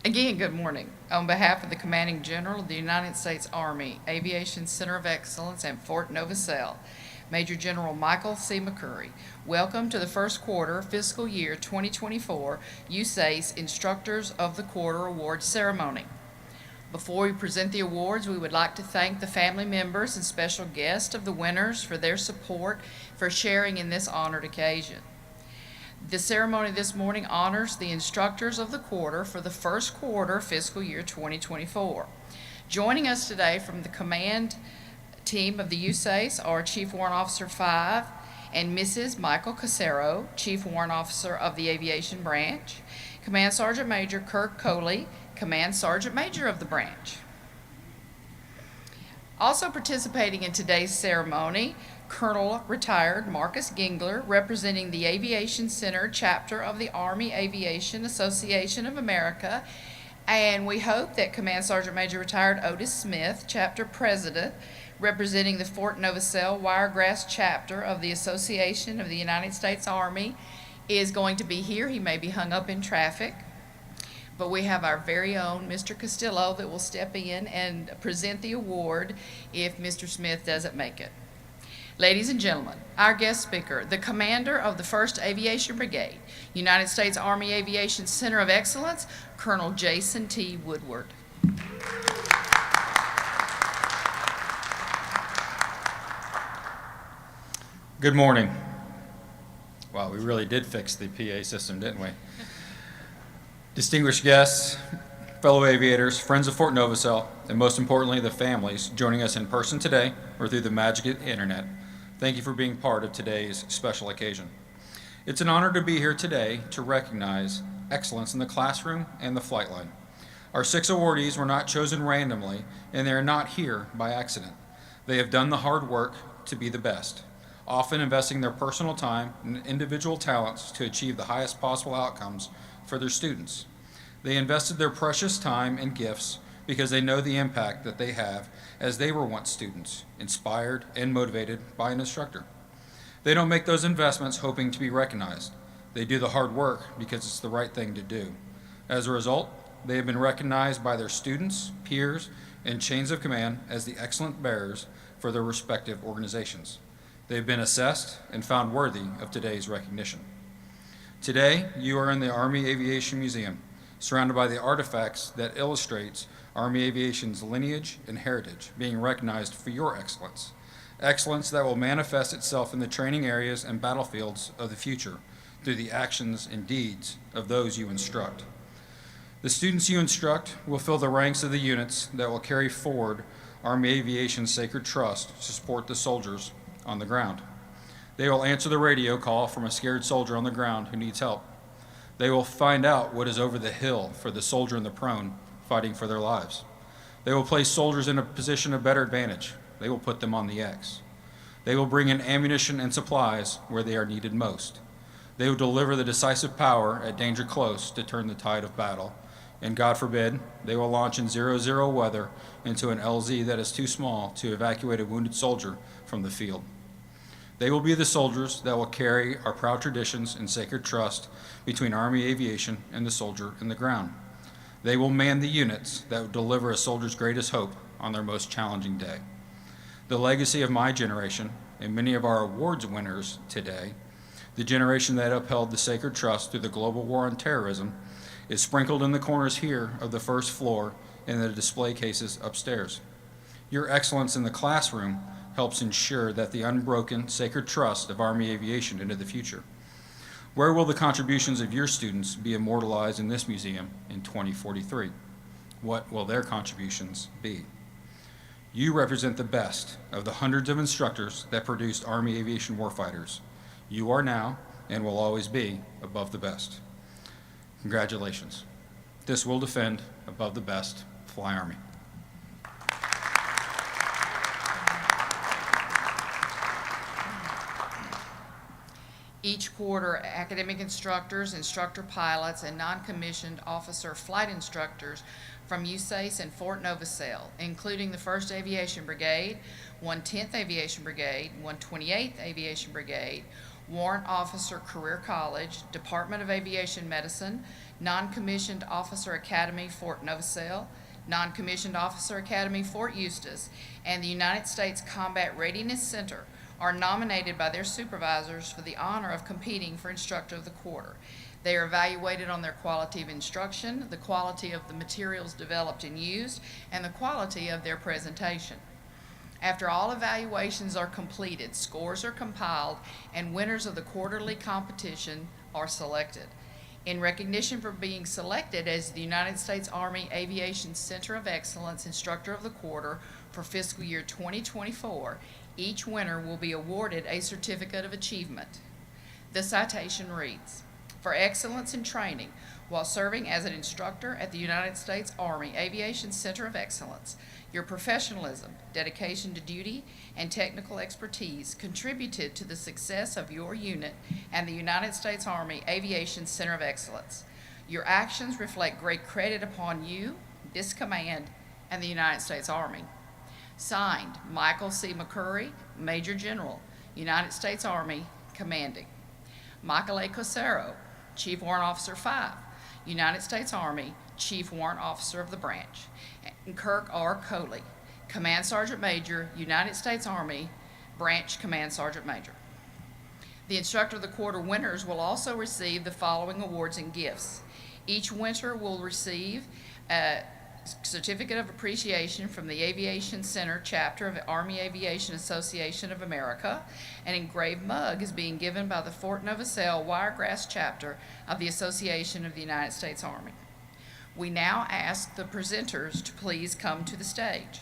Again, good morning. On behalf of the Commanding General of the United States Army, Aviation Center of Excellence at Fort Novosel, Major General Michael C. McCurry, welcome to the first quarter fiscal year 2024 USAACE Instructors of the Quarter Award Ceremony. Before we present the awards, we would like to thank the family members and special guests of the winners for their support for sharing in this honored occasion. The ceremony this morning honors the instructors of the quarter for the first quarter fiscal year 2024. Joining us today from the command team of the USAACE are Chief Warrant Officer 5 and Mrs. Michael Casero, Chief Warrant Officer of the Aviation Branch, Command Sergeant Major Kirk Coley, Command Sergeant Major of the branch. Also participating in today's ceremony, Colonel Retired Marcus Gingler, representing the Aviation Center chapter of the Army Aviation Association of America, and we hope that Command Sergeant Major Retired Otis Smith, chapter president, representing the Fort Novosel Wiregrass chapter of the Association of the United States Army, is going to be here. He may be hung up in traffic, but we have our very own Mr. Castillo that will step in and present the award if Mr. Smith doesn't make it. Ladies and gentlemen, our guest speaker, the commander of the 1st Aviation Brigade, United States Army Aviation Center of Excellence, Colonel Jason T. Woodward. Good morning. Wow, we really did fix the PA system, didn't we? Distinguished guests, fellow aviators, friends of Fort Novosel, and most importantly, the families joining us in person today or through the magic of the internet. Thank you for being part of today's special occasion. It's an honor to be here today to recognize excellence in the classroom and the flight line. Our 6 awardees were not chosen randomly, and they are not here by accident. They have done the hard work to be the best, often investing their personal time and individual talents to achieve the highest possible outcomes for their students. They invested their precious time and gifts because they know the impact that they have as they were once students, inspired and motivated by an instructor. They don't make those investments hoping to be recognized. They do the hard work because it's the right thing to do. As a result, they have been recognized by their students, peers, and chains of command as the excellent bearers for their respective organizations. They've been assessed and found worthy of today's recognition. Today, you are in the Army Aviation Museum, surrounded by the artifacts that illustrates Army Aviation's lineage and heritage, being recognized for your excellence. Excellence that will manifest itself in the training areas and battlefields of the future through the actions and deeds of those you instruct. The students you instruct will fill the ranks of the units that will carry forward Army Aviation's sacred trust to support the soldiers on the ground. They will answer the radio call from a scared soldier on the ground who needs help. They will find out what is over the hill for the soldier and the prone fighting for their lives. They will place soldiers in a position of better advantage. They will put them on the X. They will bring in ammunition and supplies where they are needed most. They will deliver the decisive power at danger close to turn the tide of battle. And God forbid, they will launch in 0-0 weather into an LZ that is too small to evacuate a wounded soldier from the field. They will be the soldiers that will carry our proud traditions and sacred trust between Army Aviation and the soldier in the ground. They will man the units that will deliver a soldier's greatest hope on their most challenging day. The legacy of my generation, and many of our awards winners today, the generation that upheld the sacred trust through the global war on terrorism, is sprinkled in the corners here of the first floor and the display cases upstairs. Your excellence in the classroom helps ensure that the unbroken sacred trust of Army Aviation into the future. Where will the contributions of your students be immortalized in this museum in 2043? What will their contributions be? You represent the best of the hundreds of instructors that produced Army Aviation warfighters. You are now and will always be above the best. Congratulations. This will defend above the best. Fly Army. Each quarter, academic instructors, instructor pilots, and non-commissioned officer flight instructors from USAACE and Fort Novosel, including the 1st Aviation Brigade, 110th Aviation Brigade, 128th Aviation Brigade, Warrant Officer Career College, Department of Aviation Medicine, Non-Commissioned Officer Academy, Fort Novosel, Non-Commissioned Officer Academy, Fort Eustis, and the United States Combat Readiness Center are nominated by their supervisors for the honor of competing for Instructor of the Quarter. They are evaluated on their quality of instruction, the quality of the materials developed and used, and the quality of their presentation. After all evaluations are completed, scores are compiled, and winners of the quarterly competition are selected. In recognition for being selected as the United States Army Aviation Center of Excellence Instructor of the Quarter for fiscal year 2024, each winner will be awarded a certificate of achievement. The citation reads, "For excellence in training while serving as an instructor at the United States Army Aviation Center of Excellence, your professionalism, dedication to duty, and technical expertise contributed to the success of your unit and the United States Army Aviation Center of Excellence. Your actions reflect great credit upon you, this command, and the United States Army." Signed, Michael C. McCurry, Major General, United States Army, Commanding. Michael A. Cosero, Chief Warrant Officer 5, United States Army, Chief Warrant Officer of the branch. And Kirk R. Coley, Command Sergeant Major, United States Army, Branch Command Sergeant Major. The Instructor of the Quarter winners will also receive the following awards and gifts. Each winner will receive a certificate of appreciation from the Aviation Center chapter of the Army Aviation Association of America. An engraved mug is being given by the Fort Novosel Wiregrass chapter of the Association of the United States Army. We now ask the presenters to please come to the stage.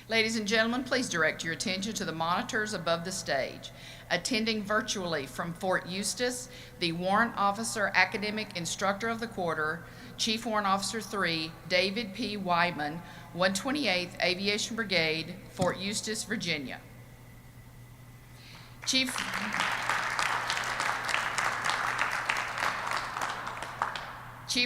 Ladies and gentlemen, please direct your attention to the monitors above the stage. Attending virtually from Fort Eustis, the Warrant Officer Academic Instructor of the Quarter, Chief Warrant Officer 3, David P. Wyman, 128th Aviation Brigade, Fort Eustis, Virginia. Chief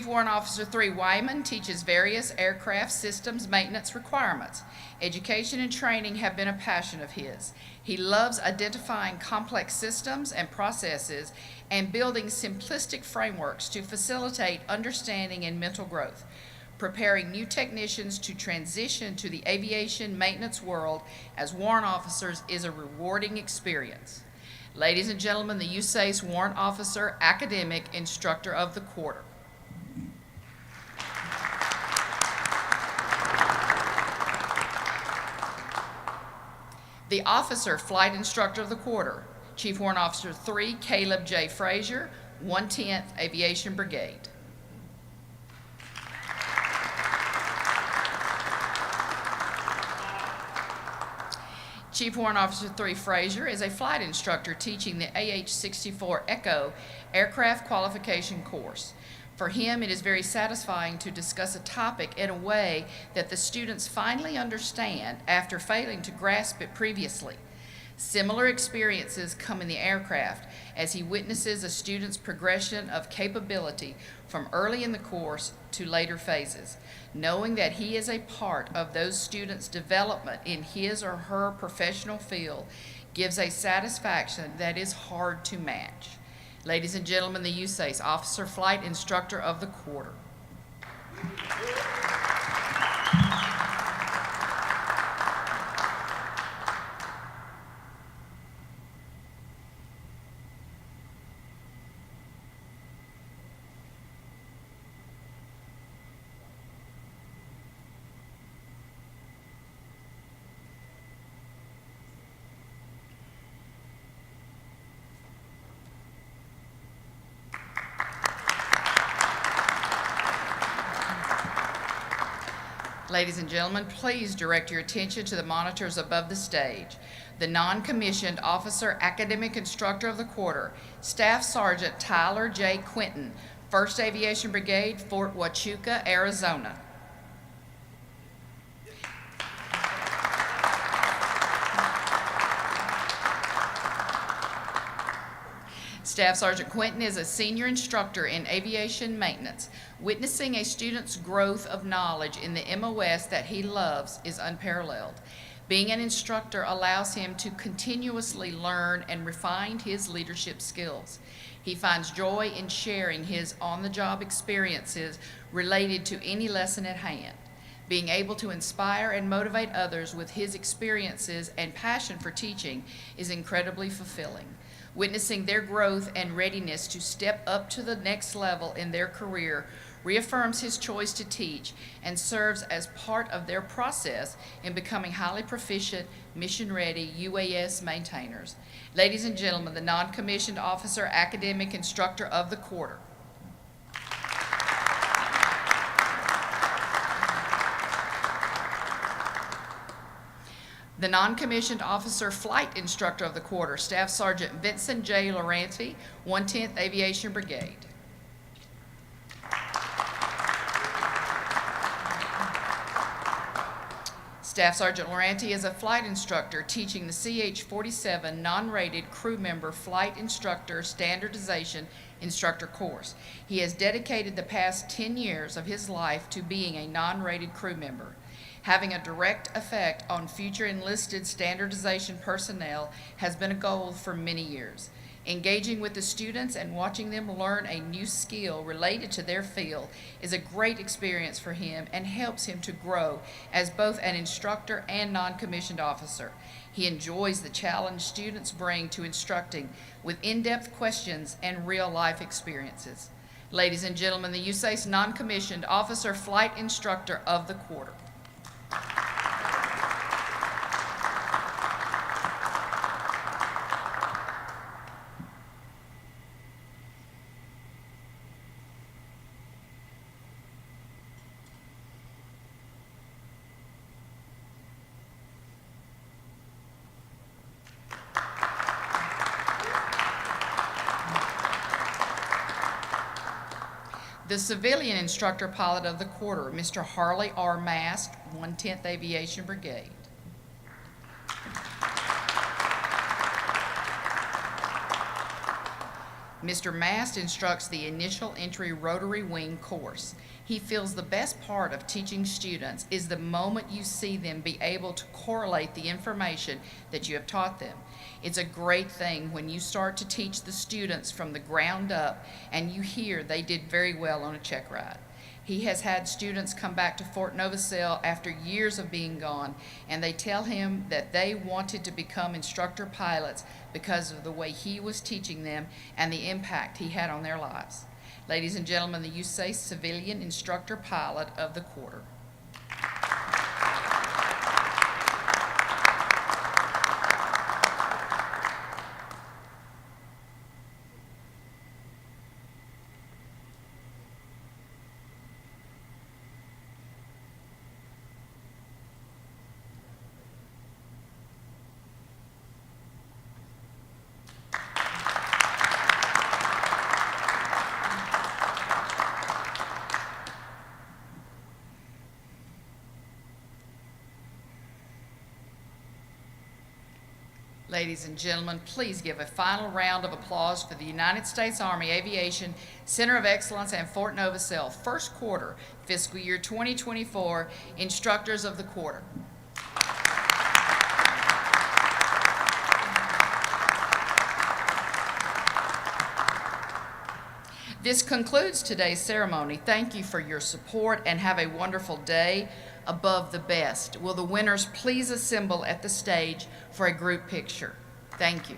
Warrant Officer 3 Wyman teaches various aircraft systems maintenance requirements. Education and training have been a passion of his. He loves identifying complex systems and processes and building simplistic frameworks to facilitate understanding and mental growth. Preparing new technicians to transition to the aviation maintenance world as warrant officers is a rewarding experience. Ladies and gentlemen, the USAACE Warrant Officer Academic Instructor of the Quarter. The Officer Flight Instructor of the Quarter, Chief Warrant Officer 3, Caleb J. Frazier, 110th Aviation Brigade. Chief Warrant Officer 3 Frazier is a flight instructor teaching the AH-64 Echo aircraft qualification course. For him, it is very satisfying to discuss a topic in a way that the students finally understand after failing to grasp it previously. Similar experiences come in the aircraft as he witnesses a student's progression of capability from early in the course to later phases. Knowing that he is a part of those students' development in his or her professional field gives a satisfaction that is hard to match. Ladies and gentlemen, the USAACE Officer Flight Instructor of the Quarter. Ladies and gentlemen, please direct your attention to the monitors above the stage. The Non-Commissioned Officer Academic Instructor of the Quarter, Staff Sergeant Tyler J. Quinton, 1st Aviation Brigade, Fort Huachuca, Arizona. Staff Sergeant Quinton is a senior instructor in aviation maintenance. Witnessing a student's growth of knowledge in the MOS that he loves is unparalleled. Being an instructor allows him to continuously learn and refine his leadership skills. He finds joy in sharing his on-the-job experiences related to any lesson at hand. Being able to inspire and motivate others with his experiences and passion for teaching is incredibly fulfilling. Witnessing their growth and readiness to step up to the next level in their career reaffirms his choice to teach and serves as part of their process in becoming highly proficient, mission-ready UAS maintainers. Ladies and gentlemen, the non-commissioned officer academic instructor of the quarter. The non-commissioned officer flight instructor of the quarter, Staff Sergeant Vincent J. Laurenti, 110th Aviation Brigade. Staff Sergeant Laurenti is a flight instructor teaching the CH-47 non-rated crew member flight instructor standardization instructor course. He has dedicated the past 10 years of his life to being a non-rated crew member. Having a direct effect on future enlisted standardization personnel has been a goal for many years. Engaging with the students and watching them learn a new skill related to their field is a great experience for him and helps him to grow as both an instructor and non-commissioned officer. He enjoys the challenge students bring to instructing with in-depth questions and real-life experiences. Ladies and gentlemen, the USAACE non-commissioned officer flight instructor of the quarter. The civilian instructor pilot of the quarter, Mr. Harley R. Mast, 110th Aviation Brigade. Mr. Mast instructs the initial entry rotary wing course. He feels the best part of teaching students is the moment you see them be able to correlate the information that you have taught them. It's a great thing when you start to teach the students from the ground up and you hear they did very well on a check ride. He has had students come back to Fort Novosel after years of being gone, and they tell him that they wanted to become instructor pilots because of the way he was teaching them and the impact he had on their lives. Ladies and gentlemen, the USAACE civilian instructor pilot of the quarter. Ladies and gentlemen, please give a final round of applause for the United States Army Aviation Center of Excellence and Fort Novosel first quarter fiscal year 2024 instructors of the quarter. This concludes today's ceremony. Thank you for your support and have a wonderful day above the best. Will the winners please assemble at the stage for a group picture? Thank you.